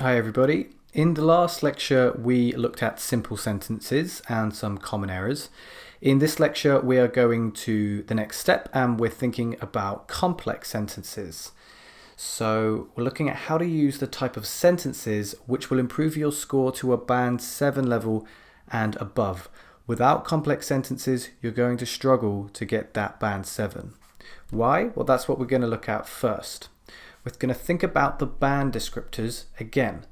Hi everybody. In the last lecture we looked at simple sentences and some common errors. In this lecture we are going to the next step and we're thinking about complex sentences. So we're looking at how to use the type of sentences which will improve your score to a band 7 level and above. Without complex sentences you're going to struggle to get that band 7. Why? Well, that's what we're going to look at first. We're going to think about the band descriptors again.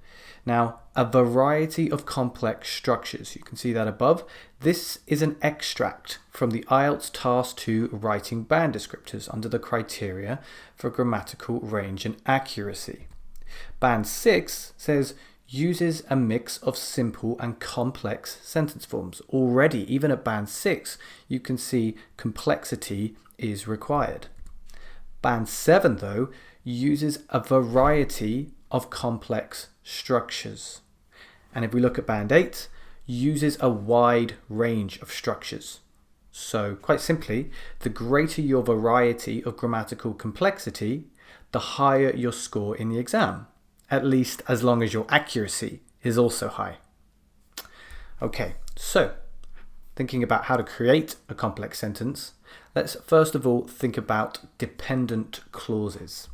Now, a variety of complex structures. You can see that above. This is an extract from the IELTS Task 2 Writing Band Descriptors under the criteria for grammatical range and accuracy. Band 6 says uses a mix of simple and complex sentence forms. Already, even at band 6, you can see complexity is required. Band 7, though, uses a variety of complex structures. And if we look at band 8, uses a wide range of structures. So quite simply, the greater your variety of grammatical complexity, the higher your score in the exam, at least as long as your accuracy is also high. Okay, so thinking about how to create a complex sentence, let's first of all think about dependent clauses.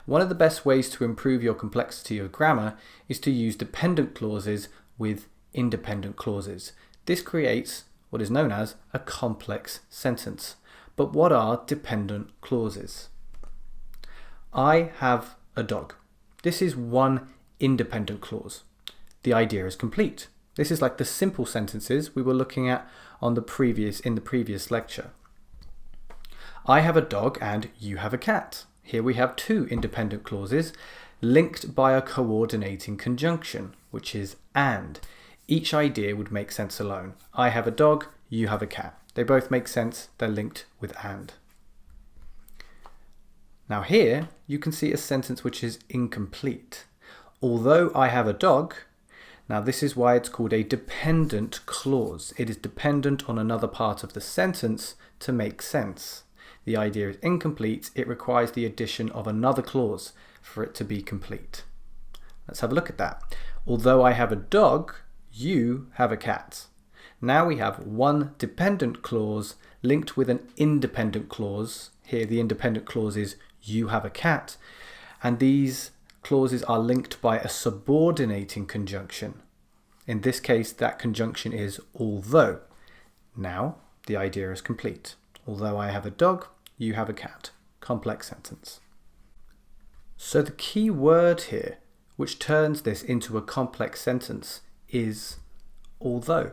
One of the best ways to improve your complexity of grammar is to use dependent clauses with independent clauses. This creates what is known as a complex sentence. But what are dependent clauses? I have a dog. This is one independent clause. The idea is complete. This is like the simple sentences we were looking at in the previous lecture. I have a dog and you have a cat. Here we have two independent clauses linked by a coordinating conjunction, which is and. Each idea would make sense alone. I have a dog, you have a cat. They both make sense, they're linked with and. Now here you can see a sentence which is incomplete. Although I have a dog, now this is why it's called a dependent clause. It is dependent on another part of the sentence to make sense. The idea is incomplete. It requires the addition of another clause for it to be complete. Let's have a look at that. Although I have a dog, you have a cat. Now we have one dependent clause linked with an independent clause. Here the independent clause is you have a cat. And these clauses are linked by a subordinating conjunction. In this case, that conjunction is although. Now the idea is complete. Although I have a dog, you have a cat. Complex sentence. So the key word here, which turns this into a complex sentence, is although.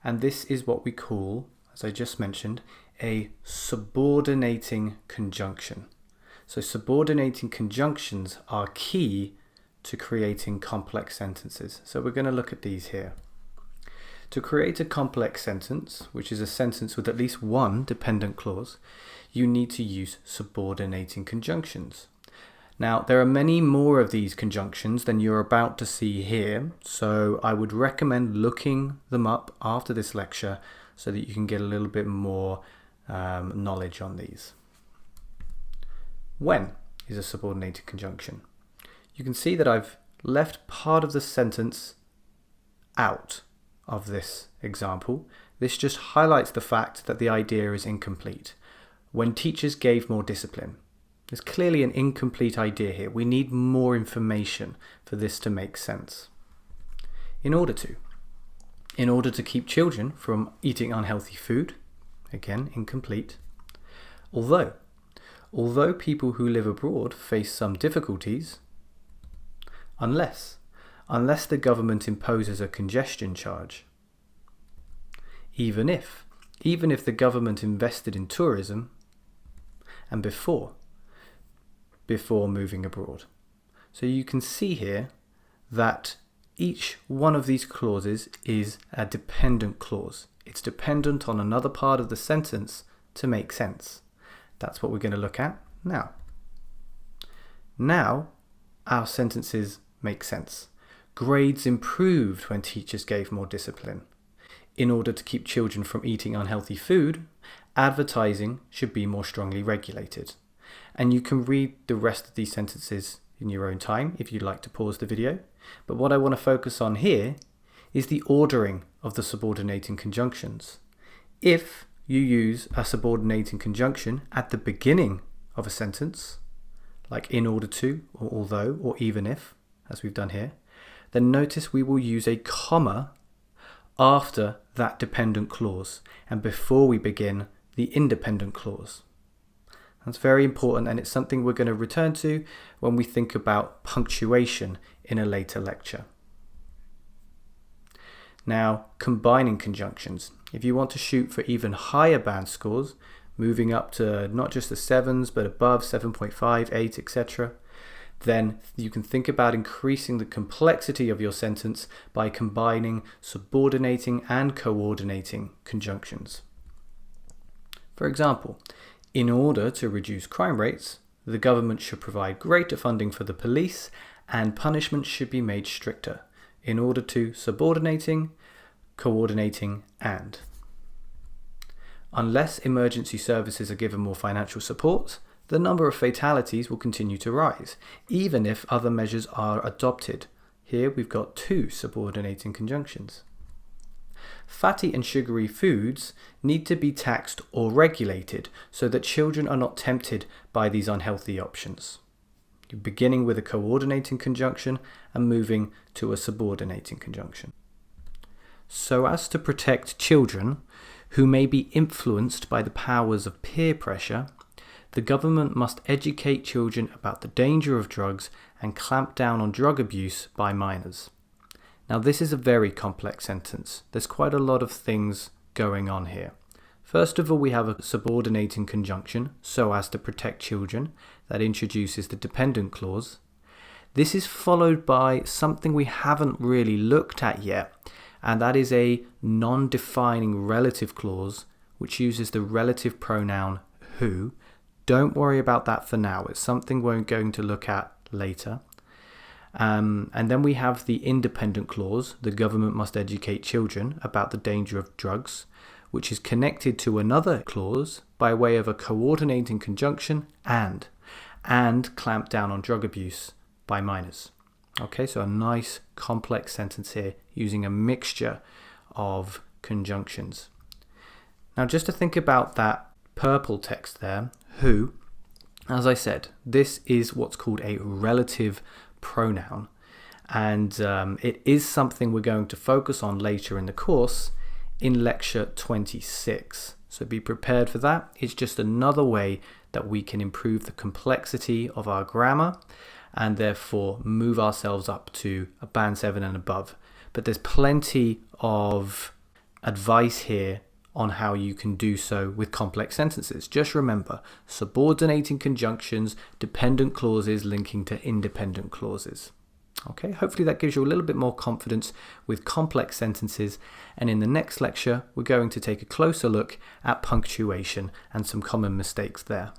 And this is what we call, as I just mentioned, a subordinating conjunction. So subordinating conjunctions are key to creating complex sentences. So we're going to look at these here. To create a complex sentence, which is a sentence with at least one dependent clause, you need to use subordinating conjunctions. Now, there are many more of these conjunctions than you're about to see here, so I would recommend looking them up after this lecture so that you can get a little bit more knowledge on these. When is a subordinated conjunction? You can see that I've left part of the sentence out of this example. This just highlights the fact that the idea is incomplete. When teachers gave more discipline. There's clearly an incomplete idea here. We need more information for this to make sense. In order to keep children from eating unhealthy food, again, incomplete. Although people who live abroad face some difficulties, unless the government imposes a congestion charge. Even if the government invested in tourism, and before moving abroad. So you can see here that each one of these clauses is a dependent clause. It's dependent on another part of the sentence to make sense. That's what we're going to look at now. Now our sentences make sense. Grades improved when teachers gave more discipline. In order to keep children from eating unhealthy food, advertising should be more strongly regulated. And you can read the rest of these sentences in your own time if you'd like to pause the video. But what I want to focus on here is the ordering of the subordinating conjunctions. If you use a subordinating conjunction at the beginning of a sentence, like in order to, or although, or even if, as we've done here, then notice we will use a comma after that dependent clause and before we begin the independent clause. That's very important, and it's something we're going to return to when we think about punctuation in a later lecture. Now, combining conjunctions. If you want to shoot for even higher band scores, moving up to not just the 7s but above 7.5, 8, etc., then you can think about increasing the complexity of your sentence by combining subordinating and coordinating conjunctions. For example, in order to reduce crime rates, the government should provide greater funding for the police and punishments should be made stricter. In order to subordinating, coordinating, and. Unless emergency services are given more financial support, the number of fatalities will continue to rise, even if other measures are adopted. Here we've got two subordinating conjunctions. Fatty and sugary foods need to be taxed or regulated so that children are not tempted by these unhealthy options. You're beginning with a coordinating conjunction and moving to a subordinating conjunction. So as to protect children who may be influenced by the powers of peer pressure, the government must educate children about the danger of drugs and clamp down on drug abuse by minors. Now this is a very complex sentence. There's quite a lot of things going on here. First of all, we have a subordinating conjunction, so as to protect children, that introduces the dependent clause. This is followed by something we haven't really looked at yet, and that is a non-defining relative clause which uses the relative pronoun who. Don't worry about that for now. It's something we're going to look at later. And then we have the independent clause, the government must educate children about the danger of drugs, which is connected to another clause by way of a coordinating conjunction and clamp down on drug abuse by minors. Okay, so a nice complex sentence here using a mixture of conjunctions. Now just to think about that purple text there, who, as I said, this is what's called a relative pronoun, and it is something we're going to focus on later in the course in lecture 26. So be prepared for that. It's just another way that we can improve the complexity of our grammar and therefore move ourselves up to a band 7 and above. But there's plenty of advice here on how you can do so with complex sentences. Just remember, subordinating conjunctions, dependent clauses linking to independent clauses. Okay, hopefully that gives you a little bit more confidence with complex sentences, and in the next lecture we're going to take a closer look at punctuation and some common mistakes there.